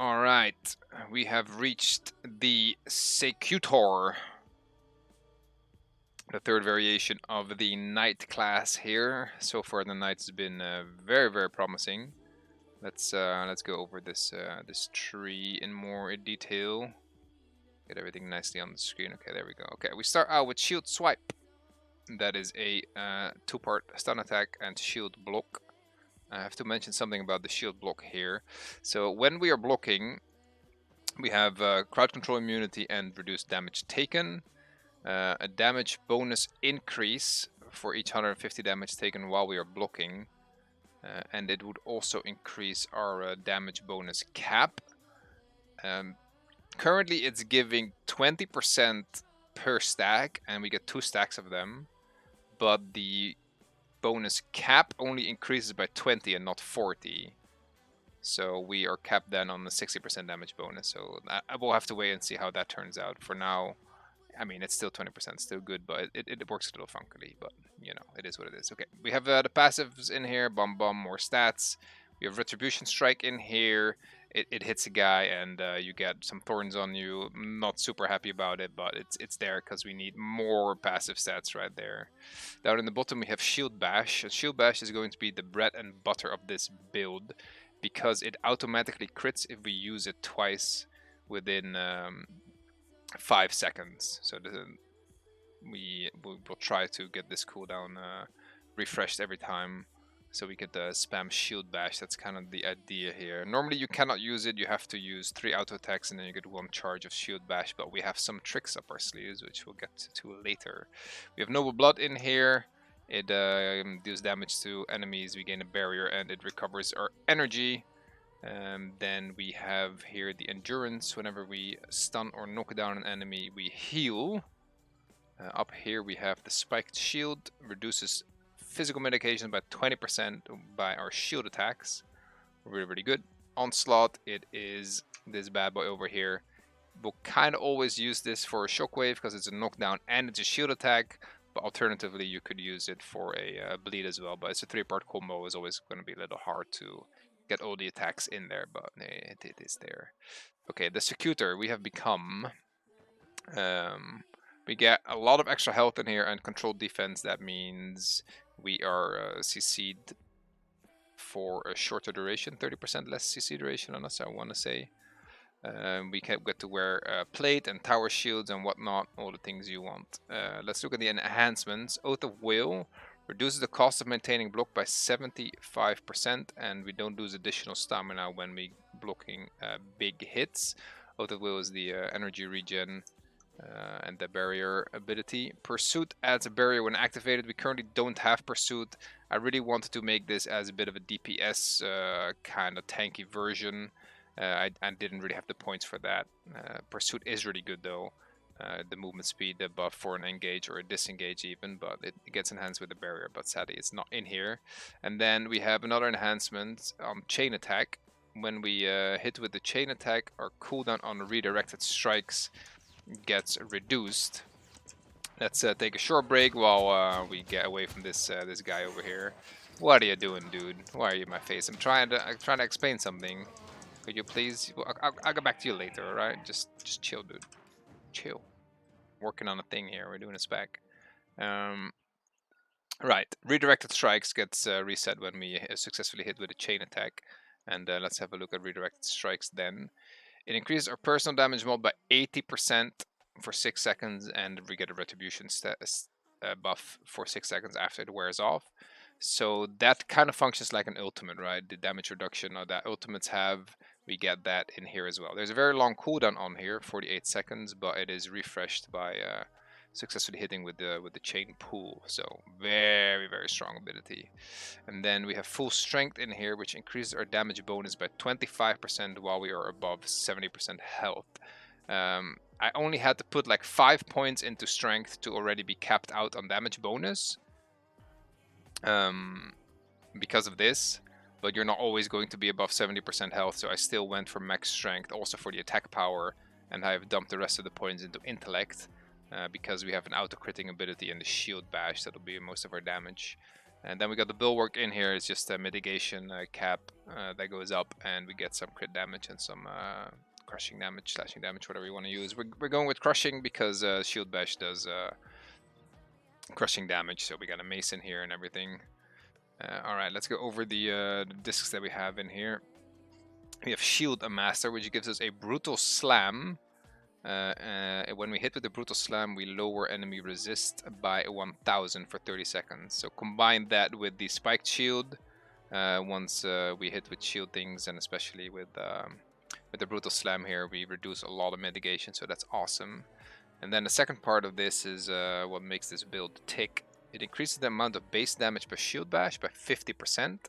Alright, we have reached the Secutor, the third variation of the Knight class here. So far the Knight has been very promising. Let's go over this this tree in more detail. Get everything nicely on the screen. Okay, there we go. Okay, we start out with Shield Swipe. That is a two-part stun attack and shield block. I have to mention something about the shield block here. So when we are blocking, we have crowd control immunity and reduced damage taken. A damage bonus increase for each 150 damage taken while we are blocking. And it would also increase our damage bonus cap. Currently it's giving 20% per stack, and we get 2 stacks of them. But the bonus cap only increases by 20 and not 40. So we are capped then on the 60% damage bonus. So I will have to wait and see how that turns out. For now, I mean, it's still 20%, still good, but it works a little funkily. But, you know, it is what it is. Okay, we have the passives in here. Bum bum, more stats. We have Retribution Strike in here. It hits a guy and you get some thorns on you. I'm not super happy about it, but it's there because we need more passive stats right there. Down in the bottom we have Shield Bash. Shield Bash is going to be the bread and butter of this build because it automatically crits if we use it twice within 5 seconds. So we will try to get this cooldown refreshed every time. So we get the spam Shield Bash. That's kind of the idea here. Normally you cannot use it. You have to use 3 auto attacks and then you get 1 charge of Shield Bash. But we have some tricks up our sleeves, which we'll get to later. We have Noble Blood in here. It deals damage to enemies. We gain a barrier and it recovers our energy. Then we have here the Endurance. Whenever we stun or knock down an enemy, we heal. Up here we have the Spiked Shield. Reduces physical mitigation by 20% by our shield attacks. Really good. Onslaught, it is this bad boy over here. We'll kind of always use this for a shockwave because it's a knockdown and it's a shield attack. But alternatively, you could use it for a bleed as well. But it's a 3-part combo. It's always going to be a little hard to get all the attacks in there, but it is there. Okay, the Secutor we have become. We get a lot of extra health in here and controlled defense. That means we are CC'd for a shorter duration, 30% less CC duration on us, I want to say. We can get to wear plate and tower shields and whatnot, all the things you want. Let's look at the enhancements. Oath of Will reduces the cost of maintaining block by 75%, and we don't lose additional stamina when we blocking big hits. Oath of Will is the energy regen. And the barrier ability. Pursuit adds a barrier when activated. We currently don't have Pursuit. I really wanted to make this as a bit of a DPS kind of tanky version. I didn't really have the points for that. Pursuit is really good though. The movement speed, the buff for an engage or a disengage even, but it gets enhanced with the barrier, but sadly it's not in here. And then we have another enhancement on chain attack. When we hit with the chain attack, our cooldown on redirected strikes gets reduced. Let's take a short break while we get away from this this guy over here. What are you doing, dude? Why are you in my face? I'm trying to explain something. Could you please? I'll get back to you later. All right? Just chill, dude. Chill. Working on a thing here. We're doing a spec. Right. Redirected strikes gets reset when we successfully hit with a chain attack. And let's have a look at redirected strikes then. It increases our personal damage mod by 80% for 6 seconds, and we get a retribution buff for 6 seconds after it wears off. So that kind of functions like an ultimate, right? The damage reduction that ultimates have, we get that in here as well. There's a very long cooldown on here, 48 seconds, but it is refreshed by successfully hitting with the chain pool. So very strong ability. And then we have full strength in here, which increases our damage bonus by 25% while we are above 70% health. I only had to put like 5 points into strength to already be capped out on damage bonus because of this, but you're not always going to be above 70% health, so I still went for max strength also for the attack power, and I have dumped the rest of the points into intellect because we have an auto critting ability and the shield bash that'll be most of our damage. And then we got the bulwark in here. It's just a mitigation cap that goes up, and we get some crit damage and some crushing damage, slashing damage, whatever you want to use. We're going with crushing because shield bash does crushing damage, so we got a mace in here and everything. All right, let's go over the discs that we have in here. We have Shield a Master, which gives us a Brutal Slam. When we hit with the Brutal Slam, we lower enemy resist by 1000 for 30 seconds. So combine that with the Spiked Shield. Once we hit with shield things, and especially with the Brutal Slam here, we reduce a lot of mitigation, so that's awesome. And then the second part of this is what makes this build tick. It increases the amount of base damage per shield bash by 50%,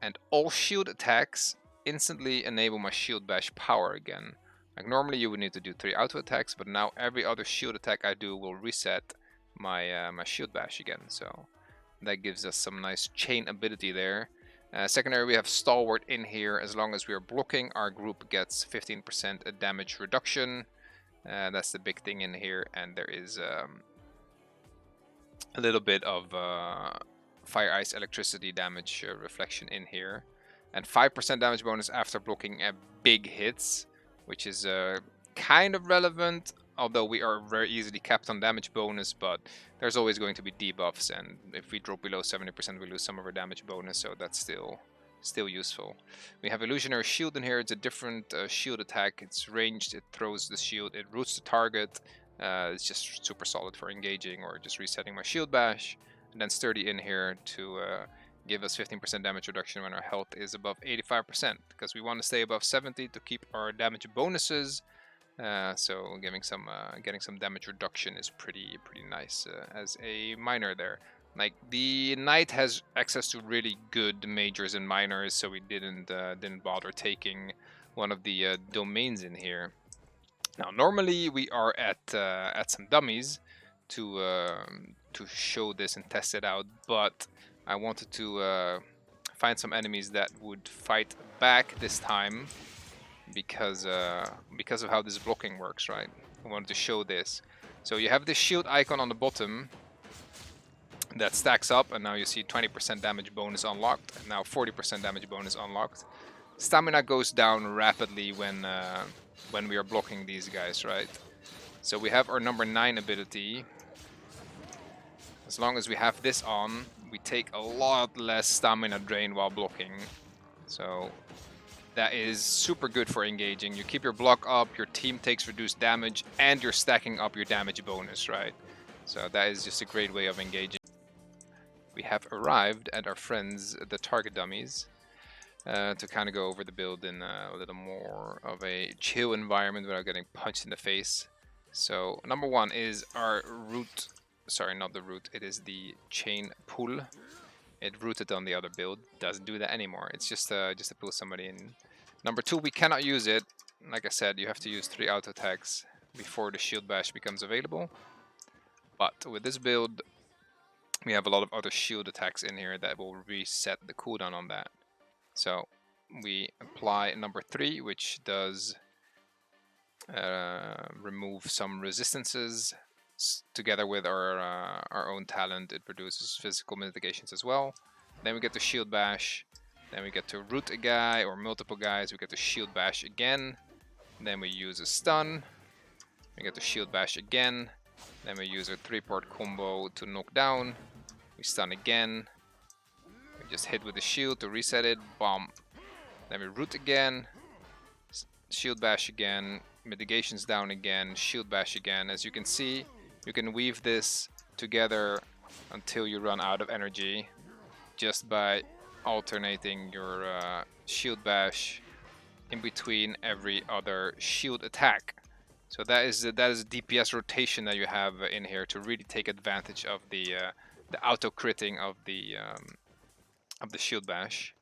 and all shield attacks instantly enable my shield bash power again. Like normally you would need to do 3 auto attacks, but now every other shield attack I do will reset my my shield bash again. So that gives us some nice chain ability there. Secondary, we have Stalwart in here. As long as we are blocking, our group gets 15% damage reduction. That's the big thing in here, and there is a little bit of fire, ice, electricity damage reflection in here, and 5% damage bonus after blocking big hits, which is kind of relevant, although we are very easily capped on damage bonus, but there's always going to be debuffs, and if we drop below 70% we lose some of our damage bonus, so that's still useful. We have Illusionary Shield in here. It's a different shield attack. It's ranged, it throws the shield, it roots the target. It's just super solid for engaging or just resetting my shield bash. And then Sturdy in here to give us 15% damage reduction when our health is above 85%, because we want to stay above 70 to keep our damage bonuses. So getting some damage reduction is pretty nice as a miner there. Like the knight has access to really good majors and minors, so we didn't bother taking one of the domains in here. Now normally we are at some dummies to show this and test it out, but I wanted to find some enemies that would fight back this time because of how this blocking works, right? I wanted to show this. So you have this shield icon on the bottom that stacks up, and now you see 20% damage bonus unlocked, and now 40% damage bonus unlocked. Stamina goes down rapidly when we are blocking these guys, right? So we have our number 9 ability. As long as we have this on, we take a lot less stamina drain while blocking. So that is super good for engaging. You keep your block up, your team takes reduced damage, and you're stacking up your damage bonus, right? So that is just a great way of engaging. We have arrived at our friends, the target dummies, to kind of go over the build in a little more of a chill environment without getting punched in the face. So number 1 is our root. Sorry, not the root. It is the chain pull. It rooted on the other build. Doesn't do that anymore. It's just to pull somebody in. Number 2, we cannot use it. Like I said, you have to use 3 auto attacks before the shield bash becomes available. But with this build, we have a lot of other shield attacks in here that will reset the cooldown on that. So we apply number 3, which does remove some resistances. Together with our own talent, it produces physical mitigations as well. Then we get the shield bash. Then we get to root a guy or multiple guys. We get the shield bash again. Then we use a stun. We get the shield bash again. Then we use a 3-part combo to knock down. We stun again. We just hit with the shield to reset it. Bomb. Then we root again. Shield bash again. Mitigations down again. Shield bash again. As you can see, you can weave this together until you run out of energy just by alternating your shield bash in between every other shield attack. So that is DPS rotation that you have in here to really take advantage of the auto critting of the shield bash.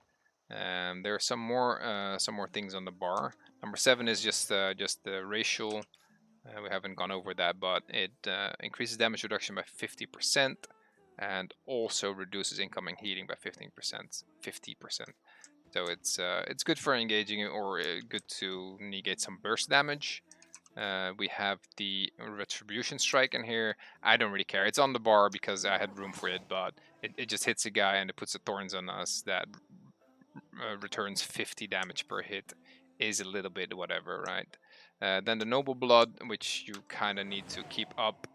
There are some more things on the bar. Number 7 is just the racial. We haven't gone over that, but it increases damage reduction by 50% and also reduces incoming healing by 50%. So it's good for engaging or good to negate some burst damage. We have the Retribution Strike in here. I don't really care. It's on the bar because I had room for it, but it just hits a guy and it puts the thorns on us. That returns 50 damage per hit. Is a little bit whatever, right? Then the Noble Blood, which you kind of need to keep up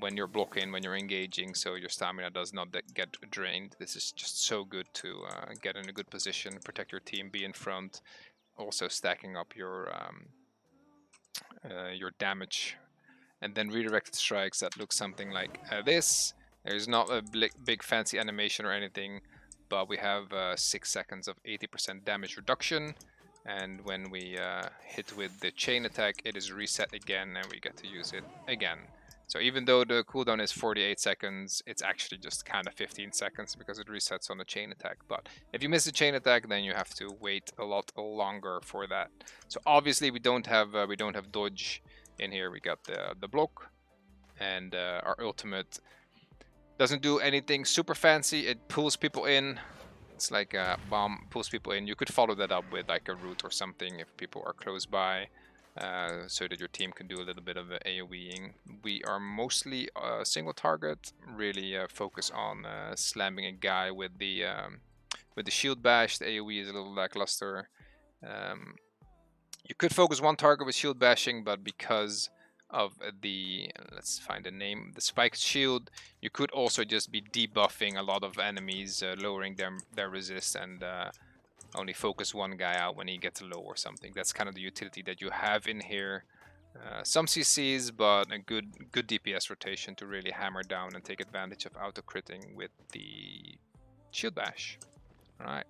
when you're blocking, when you're engaging, so your stamina does not get drained. This is just so good to get in a good position, protect your team, be in front, also stacking up your damage. And then redirected strikes that look something like this. There's not a big fancy animation or anything, but we have 6 seconds of 80% damage reduction. And when we hit with the chain attack, it is reset again and we get to use it again. So even though the cooldown is 48 seconds, it's actually just kind of 15 seconds because it resets on the chain attack. But if you miss the chain attack, then you have to wait a lot longer for that. So obviously we don't have dodge in here. We got the block, and our ultimate doesn't do anything super fancy. It pulls people in. It's like a bomb, pulls people in. You could follow that up with like a root or something if people are close by, so that your team can do a little bit of AoEing. We are mostly single target, really focus on slamming a guy with the shield bash. The AoE is a little lackluster. You could focus one target with shield bashing, but because of the, let's find the name, the spiked shield, you could also just be debuffing a lot of enemies, lowering their resist, and only focus one guy out when he gets low or something. That's kind of the utility that you have in here. Some CCs, but a good DPS rotation to really hammer down and take advantage of auto critting with the shield bash. All right,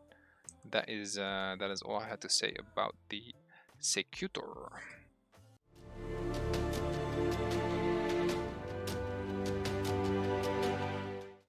that is all I had to say about the Secutor.